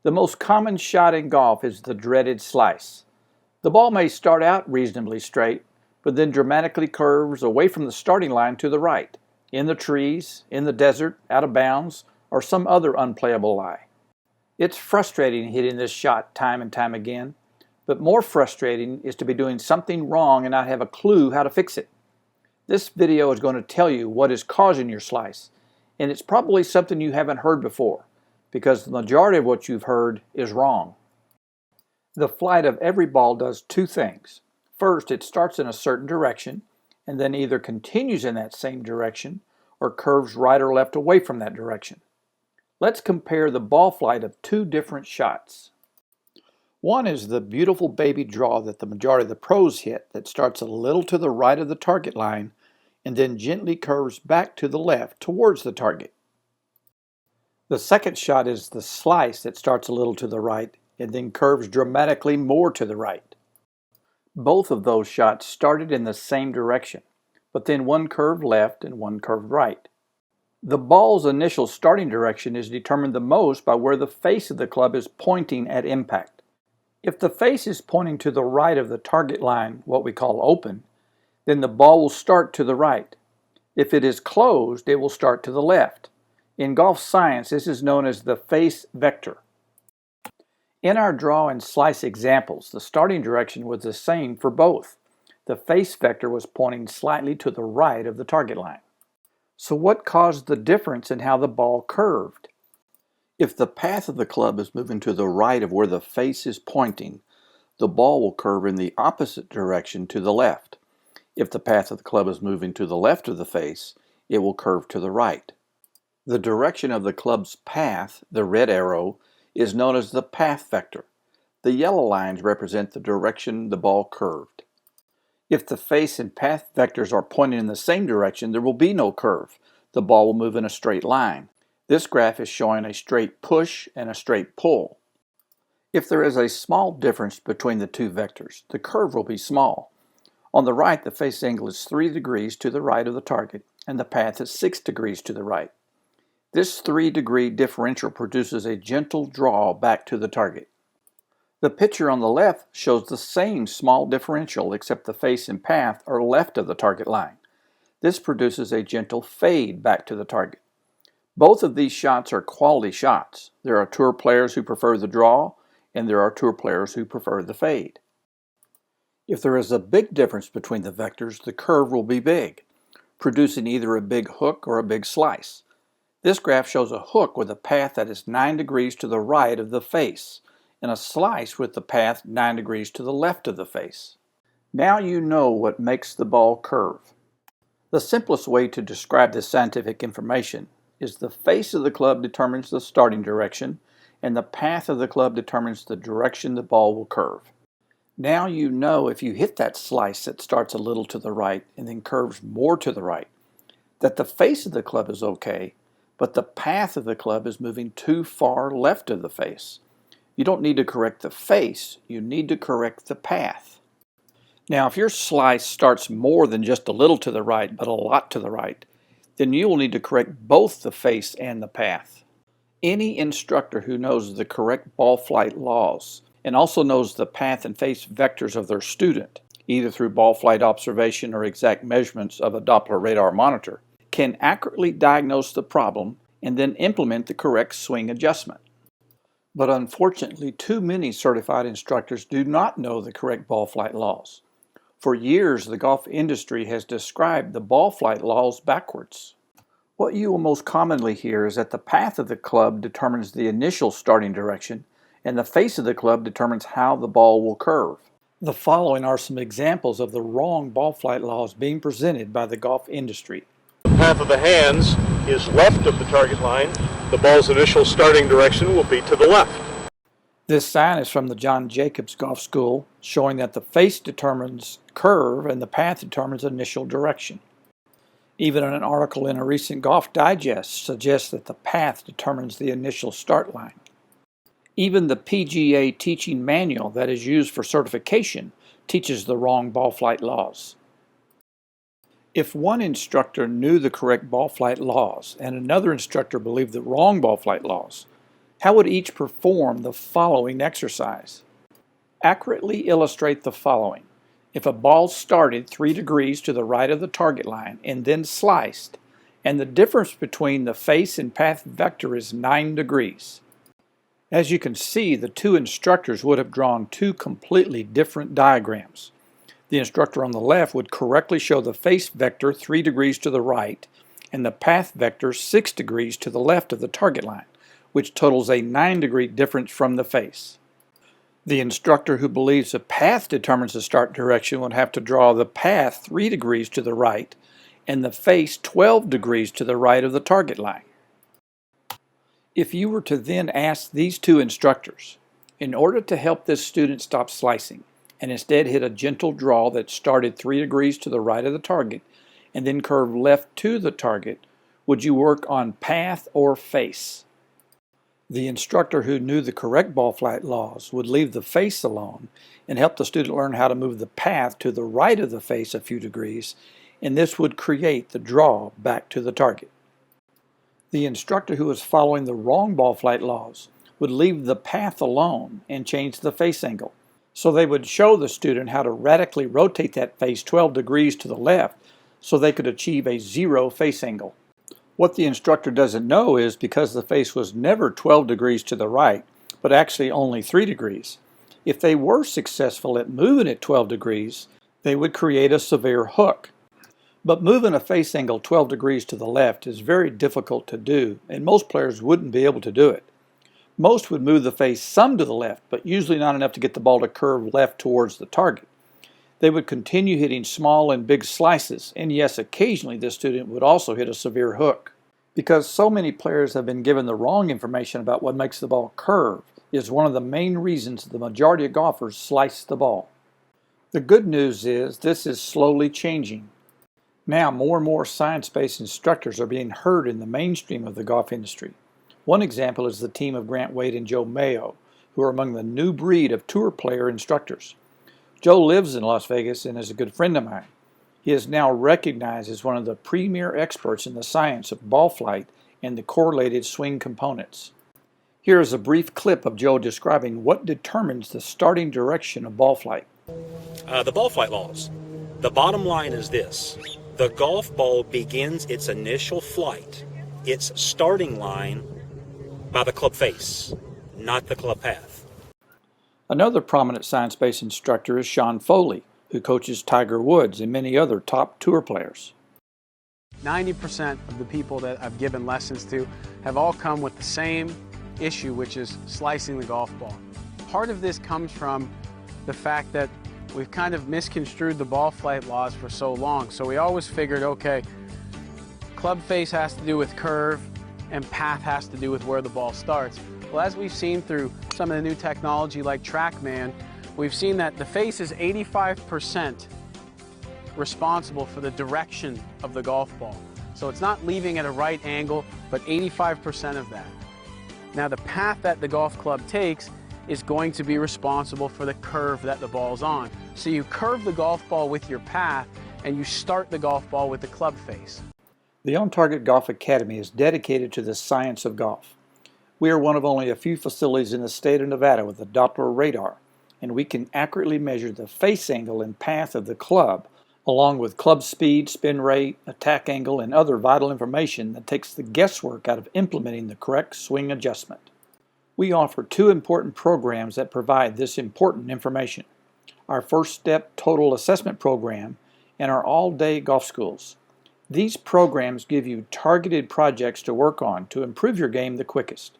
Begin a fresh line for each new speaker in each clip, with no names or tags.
The most common shot in golf is the dreaded slice. The ball may start out reasonably straight, but then dramatically curves away from the starting line to the right, in the trees, in the desert, out of bounds, or some other unplayable lie. It's frustrating hitting this shot time and time again, but more frustrating is to be doing something wrong and not have a clue how to fix it. This video is going to tell you what is causing your slice, and it's probably something you haven't heard before, because the majority of what you've heard is wrong. The flight of every ball does two things. First, it starts in a certain direction, and then either continues in that same direction or curves right or left away from that direction. Let's compare the ball flight of two different shots. One is the beautiful baby draw that the majority of the pros hit that starts a little to the right of the target line and then gently curves back to the left towards the target. The second shot is the slice that starts a little to the right and then curves dramatically more to the right. Both of those shots started in the same direction, but then one curved left and one curved right. The ball's initial starting direction is determined the most by where the face of the club is pointing at impact. If the face is pointing to the right of the target line, what we call open, then the ball will start to the right. If it is closed, it will start to the left. In golf science, this is known as the face vector. In our draw and slice examples, the starting direction was the same for both. The face vector was pointing slightly to the right of the target line. So what caused the difference in how the ball curved? If the path of the club is moving to the right of where the face is pointing, the ball will curve in the opposite direction to the left. If the path of the club is moving to the left of the face, it will curve to the right. The direction of the club's path, the red arrow, is known as the path vector. The yellow lines represent the direction the ball curved. If the face and path vectors are pointing in the same direction, there will be no curve. The ball will move in a straight line. This graph is showing a straight push and a straight pull. If there is a small difference between the two vectors, the curve will be small. On the right, the face angle is 3 degrees to the right of the target, and the path is 6 degrees to the right. This 3-degree differential produces a gentle draw back to the target. The picture on the left shows the same small differential, except the face and path are left of the target line. This produces a gentle fade back to the target. Both of these shots are quality shots. There are tour players who prefer the draw, and there are tour players who prefer the fade. If there is a big difference between the vectors, the curve will be big, producing either a big hook or a big slice. This graph shows a hook with a path that is 9 degrees to the right of the face, and a slice with the path 9 degrees to the left of the face. Now you know what makes the ball curve. The simplest way to describe this scientific information is the face of the club determines the starting direction, and the path of the club determines the direction the ball will curve. Now you know if you hit that slice that starts a little to the right and then curves more to the right, that the face of the club is okay, but the path of the club is moving too far left of the face. You don't need to correct the face, you need to correct the path. Now, if your slice starts more than just a little to the right, but a lot to the right, then you will need to correct both the face and the path. Any instructor who knows the correct ball flight laws and also knows the path and face vectors of their student, either through ball flight observation or exact measurements of a Doppler radar monitor, can accurately diagnose the problem and then implement the correct swing adjustment. But unfortunately, too many certified instructors do not know the correct ball flight laws. For years, the golf industry has described the ball flight laws backwards. What you will most commonly hear is that the path of the club determines the initial starting direction, and the face of the club determines how the ball will curve. The following are some examples of the wrong ball flight laws being presented by the golf industry.
The path of the hands is left of the target line. The ball's initial starting direction will be to the left.
This sign is from the John Jacobs Golf School, showing that the face determines curve and the path determines initial direction. Even an article in a recent Golf Digest suggests that the path determines the initial start line. Even the PGA teaching manual that is used for certification teaches the wrong ball flight laws. If one instructor knew the correct ball flight laws and another instructor believed the wrong ball flight laws, How would each perform the following exercise? Accurately illustrate the following. If a ball started 3 degrees to the right of the target line and then sliced, and the difference between the face and path vector is 9 degrees. As you can see, the two instructors would have drawn two completely different diagrams. The instructor on the left would correctly show the face vector 3 degrees to the right and the path vector 6 degrees to the left of the target line, which totals a 9-degree difference from the face. The instructor who believes the path determines the start direction would have to draw the path 3 degrees to the right and the face 12 degrees to the right of the target line. If you were to then ask these two instructors, in order to help this student stop slicing and instead hit a gentle draw that started 3 degrees to the right of the target and then curved left to the target, would you work on path or face? The instructor who knew the correct ball flight laws would leave the face alone and help the student learn how to move the path to the right of the face a few degrees, and this would create the draw back to the target. The instructor who was following the wrong ball flight laws would leave the path alone and change the face angle. So they would show the student how to radically rotate that face 12 degrees to the left so they could achieve a 0 face angle. What the instructor doesn't know is because the face was never 12 degrees to the right, but actually only 3 degrees, if they were successful at moving it 12 degrees, they would create a severe hook. But moving a face angle 12 degrees to the left is very difficult to do, and most players wouldn't be able to do it. Most would move the face some to the left, but usually not enough to get the ball to curve left towards the target. They would continue hitting small and big slices, and yes, occasionally this student would also hit a severe hook. Because so many players have been given the wrong information about what makes the ball curve is one of the main reasons the majority of golfers slice the ball. The good news is this is slowly changing. Now more and more science-based instructors are being heard in the mainstream of the golf industry. One example is the team of Grant Wade and Joe Mayo, who are among the new breed of tour player instructors. Joe lives in Las Vegas and is a good friend of mine. He is now recognized as one of the premier experts in the science of ball flight and the correlated swing components. Here is a brief clip of Joe describing what determines the starting direction of ball flight.
The ball flight laws. The bottom line is this. The golf ball begins its initial flight, its starting line, by the club face, not the club path.
Another prominent science-based instructor is Sean Foley, who coaches Tiger Woods and many other top tour players.
90% of the people that I've given lessons to have all come with the same issue, which is slicing the golf ball. Part of this comes from the fact that we've kind of misconstrued the ball flight laws for so long. So we always figured, okay, club face has to do with curve and path has to do with where the ball starts. Well, as we've seen through some of the new technology like TrackMan, we've seen that the face is 85% responsible for the direction of the golf ball. So it's not leaving at a right angle, but 85% of that. Now the path that the golf club takes is going to be responsible for the curve that the ball's on. So you curve the golf ball with your path and you start the golf ball with the club face.
The On Target Golf Academy is dedicated to the science of golf. We are one of only a few facilities in the state of Nevada with a Doppler radar, and we can accurately measure the face angle and path of the club, along with club speed, spin rate, attack angle, and other vital information that takes the guesswork out of implementing the correct swing adjustment. We offer two important programs that provide this important information: our First Step Total Assessment Program and our all-day golf schools. These programs give you targeted projects to work on to improve your game the quickest.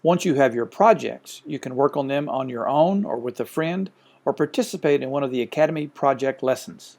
Once you have your projects, you can work on them on your own or with a friend, or participate in one of the Academy project lessons.